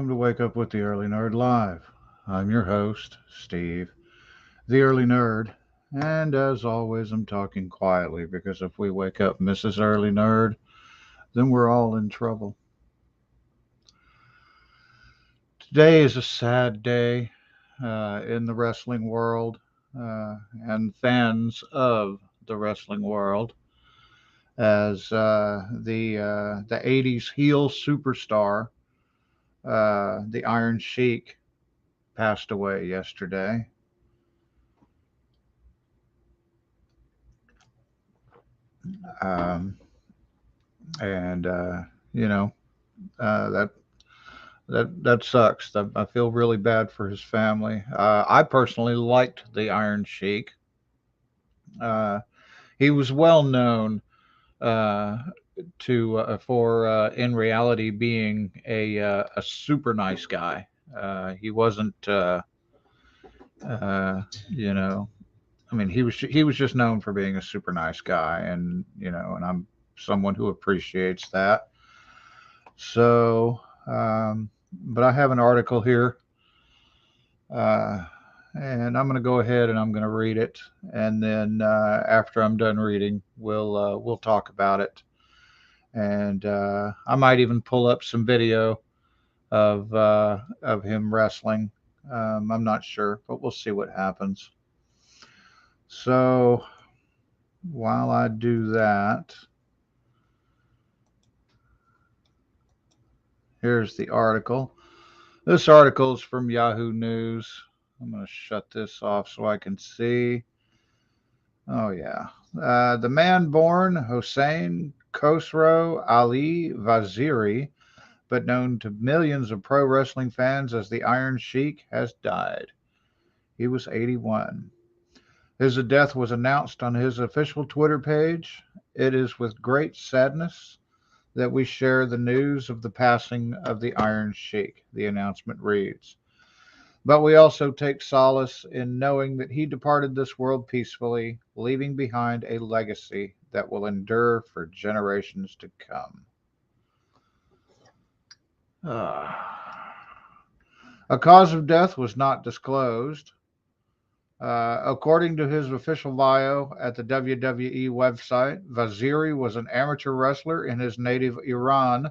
welcome to Wake Up with the Early Nerd Live. I'm your host, Steve, the Early Nerd, and as always, I'm talking quietly because if we wake up Mrs. Early Nerd, then we're all in trouble. Today is a sad day in the wrestling world and fans of the wrestling world as the 80s heel superstar, the Iron Sheik, passed away yesterday. Um, and you know that that sucks. I feel really bad for his family. I personally liked the Iron Sheik. Uh, he was well known uh, to for in reality being a super nice guy. He wasn't, uh, you know. I mean, he was just known for being a super nice guy, and I'm someone who appreciates that. So, but I have an article here, uh, and I'm going to go ahead and I'm going to read it, and then after I'm done reading, we'll talk about it, and I might even pull up some video of him wrestling. I'm not sure, but we'll see what happens. So while I do that, here's the article. This article is from Yahoo News. I'm going to shut this off so I can see. Oh, yeah. The man born Hossein Khosrow Ali Vaziri, but known to millions of pro wrestling fans as the Iron Sheik, has died. He was 81. His death was announced on his official Twitter page. It is with great sadness that we share the news of the passing of the Iron Sheik, the announcement reads. But we also take solace in knowing that he departed this world peacefully, leaving behind a legacy that will endure for generations to come. A cause of death was not disclosed. According to his official bio at the WWE website, Vaziri was an amateur wrestler in his native Iran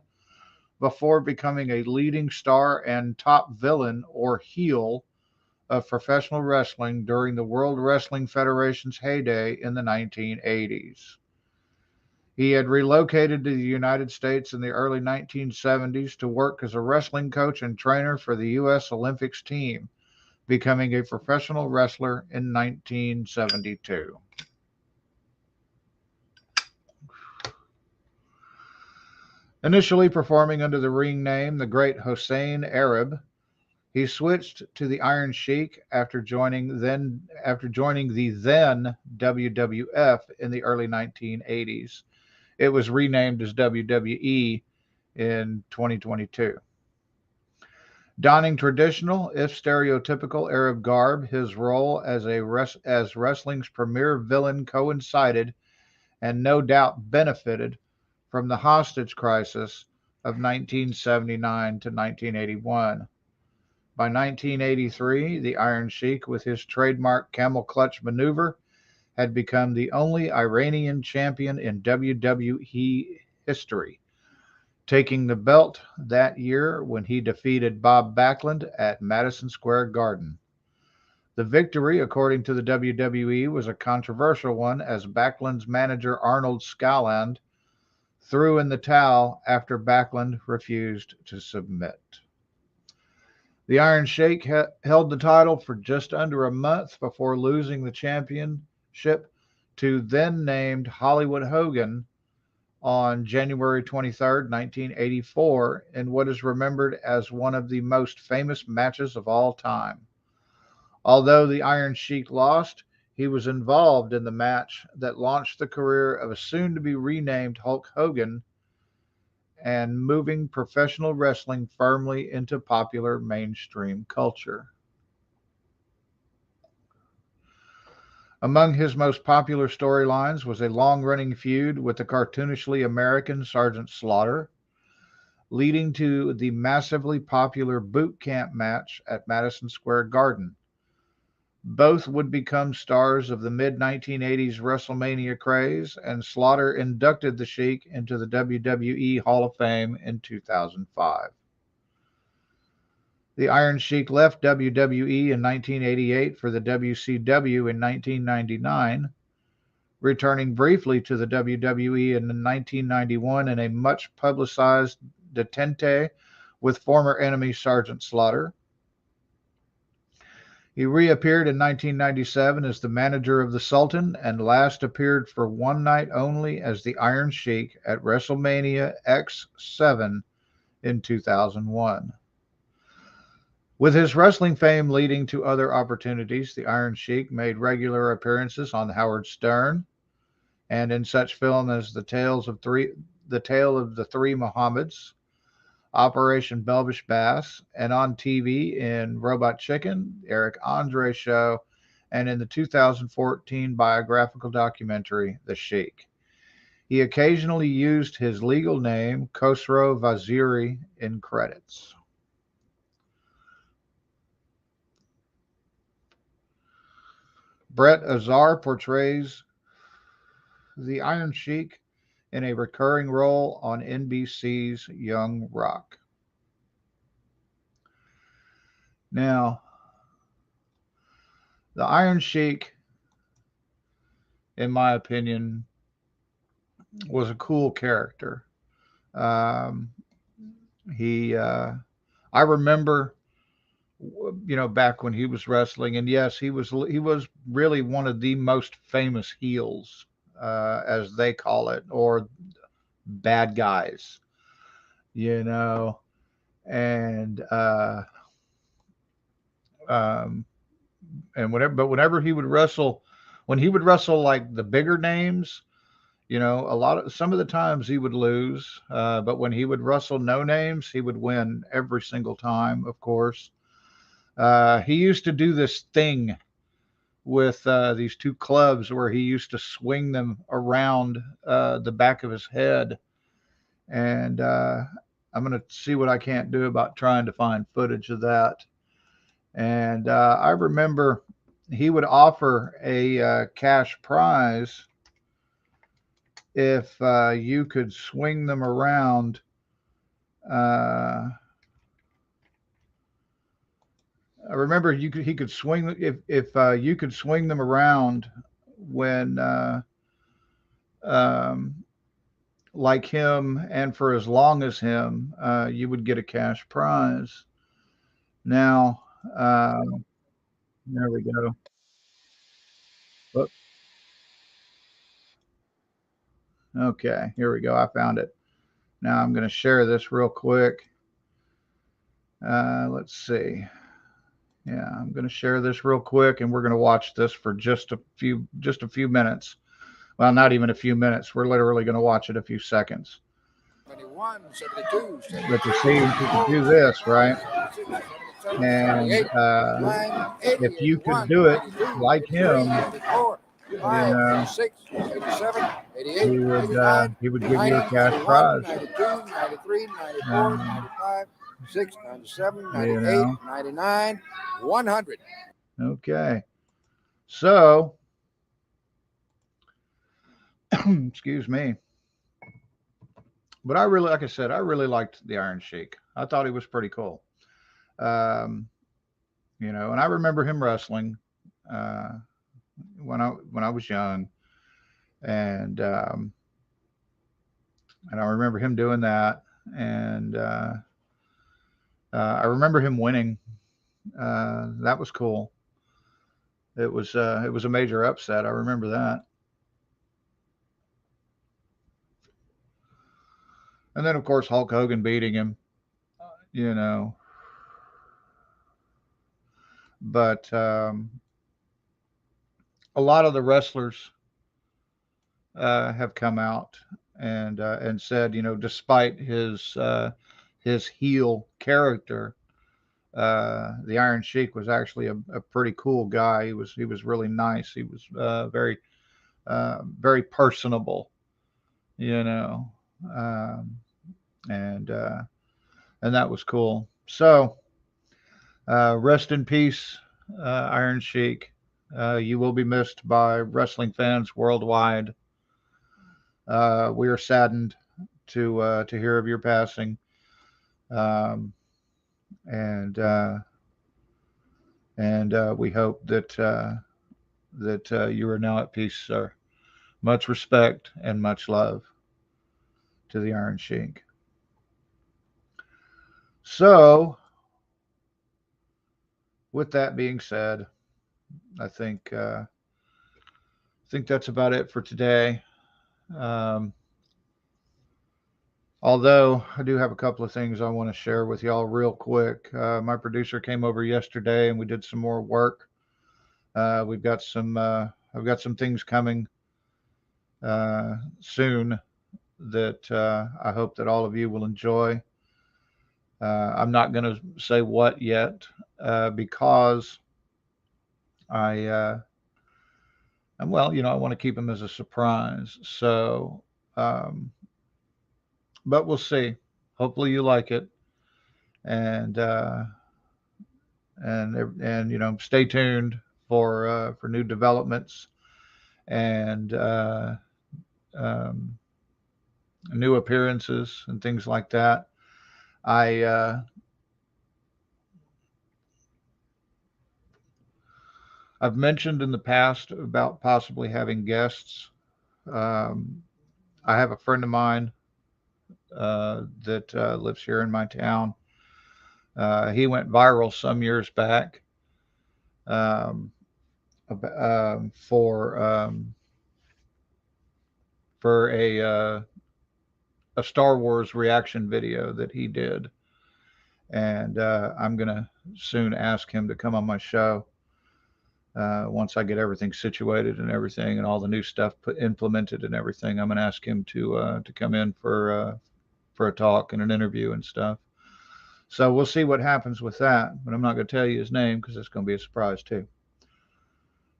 before becoming a leading star and top villain or heel of professional wrestling during the World Wrestling Federation's heyday in the 1980s. He had relocated to the United States in the early 1970s to work as a wrestling coach and trainer for the U.S. Olympics team, becoming a professional wrestler in 1972. Initially performing under the ring name The Great Hossein Arab, he switched to the Iron Sheik after joining the then WWF in the early 1980s. It was renamed as WWE in 2022. Donning traditional, if stereotypical, Arab garb, his role as wrestling's premier villain coincided and no doubt benefited from the hostage crisis of 1979 to 1981. By 1983, the Iron Sheik, with his trademark camel clutch maneuver, had become the only Iranian champion in WWE history, taking the belt that year when he defeated Bob Backlund at Madison Square Garden. The victory, according to the WWE, was a controversial one as Backlund's manager Arnold Skaaland threw in the towel after Backlund refused to submit. The Iron Sheik held the title for just under a month before losing the championship to then named Hollywood Hogan on January 23rd, 1984, in what is remembered as one of the most famous matches of all time. Although the Iron Sheik lost, he was involved in the match that launched the career of a soon to be renamed Hulk Hogan and moving professional wrestling firmly into popular mainstream culture. Among his most popular storylines was a long running feud with the cartoonishly American Sergeant Slaughter, leading to the massively popular boot camp match at Madison Square Garden. Both would become stars of the mid 1980s WrestleMania craze, and Slaughter inducted the Sheik into the WWE Hall of Fame in 2005. The Iron Sheik left WWE in 1988 for the WCW in 1999, returning briefly to the WWE in 1991 in a much publicized detente with former enemy Sergeant Slaughter. He reappeared in 1997 as the manager of the Sultan and last appeared for one night only as the Iron Sheik at WrestleMania X7 in 2001. With his wrestling fame leading to other opportunities, the Iron Sheik made regular appearances on Howard Stern and in such film as The Tale of the Three Mohammeds, Operation Belvish Bass, and on TV in Robot Chicken, Eric Andre Show, and in the 2014 biographical documentary, The Sheik. He occasionally used his legal name, Khosrow Vaziri, in credits. Brett Azar portrays the Iron Sheik in a recurring role on NBC's Young Rock. Now, the Iron Sheik, in my opinion, was a cool character. Um, I remember, back when he was wrestling, and yes, he was really one of the most famous heels, as they call it, or bad guys, you know, and um, whenever he would wrestle, when he would wrestle like the bigger names, some of the times he would lose, but when he would wrestle no names, he would win every single time. Of course, he used to do this thing with these two clubs where he used to swing them around the back of his head. And I'm going to see what I can't do about trying to find footage of that. And I remember he would offer a cash prize if you could swing them around. I remember he could swing if you could swing them around when like him and for as long as him, you would get a cash prize. Now, there we go. Whoop. Okay, here we go. I found it. Now I'm going to share this real quick. Let's see. Yeah, I'm going to share this real quick, and we're going to watch this for just a few minutes. Well, not even a few minutes. We're literally going to watch it a few seconds. 71, 72, 73, but you see, you can do this, right? And if you could do it like him, he would give you a cash prize. 92, 93, 94, 95, 6, 97, 98, 99, 100. Okay. So, excuse me. But like I said, I really liked the Iron Sheik. I thought he was pretty cool. And I remember him wrestling when I was young, and I remember him doing that, and I remember him winning. That was cool. It was a major upset. I remember that. And then, of course, Hulk Hogan beating him, But a lot of the wrestlers have come out and said, despite his heel character, the Iron Sheik was actually a pretty cool guy. He was really nice. He was very personable, um, and and that was cool. So, rest in peace, Iron Sheik. You will be missed by wrestling fans worldwide. We are saddened to hear of your passing, um, and we hope that you are now at peace, sir. Much respect and much love to the Iron Sheik. So, with that being said, I think that's about it for today. Um, Although I do have a couple of things I want to share with y'all real quick. My producer came over yesterday and we did some more work. We've got some I've got some things coming soon that I hope that all of you will enjoy. I'm not going to say what yet because I well, I want to keep them as a surprise. So, um, but we'll see. Hopefully, you like it, and stay tuned for new developments and um, new appearances and things like that. I I've mentioned in the past about possibly having guests. Um, I have a friend of mine that lives here in my town. He went viral some years back um, um, for um, for a Star Wars reaction video that he did, and I'm gonna soon ask him to come on my show once I get everything situated and everything, and all the new stuff implemented and everything. I'm gonna ask him to come in for a talk and an interview and stuff. So we'll see what happens with that, but I'm not gonna tell you his name because it's gonna be a surprise too.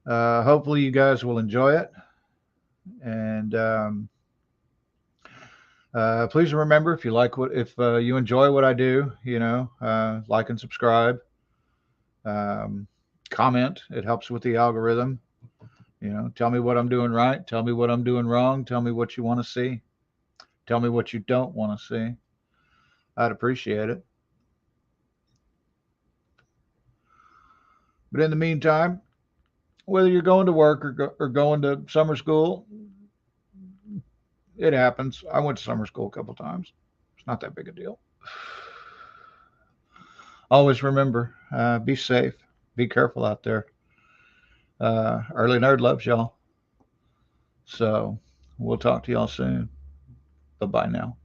Hopefully you guys will enjoy it, and please remember if you enjoy what I do, like and subscribe, um, comment. It helps with the algorithm. Tell me what I'm doing right. Tell me what I'm doing wrong. Tell me what you want to see. Tell me what you don't want to see. I'd appreciate it. But in the meantime, whether you're going to work or going to summer school, it happens. I went to summer school a couple times. It's not that big a deal. Always remember, be safe, be careful out there. Early Nerd loves y'all. So we'll talk to y'all soon. Bye bye now.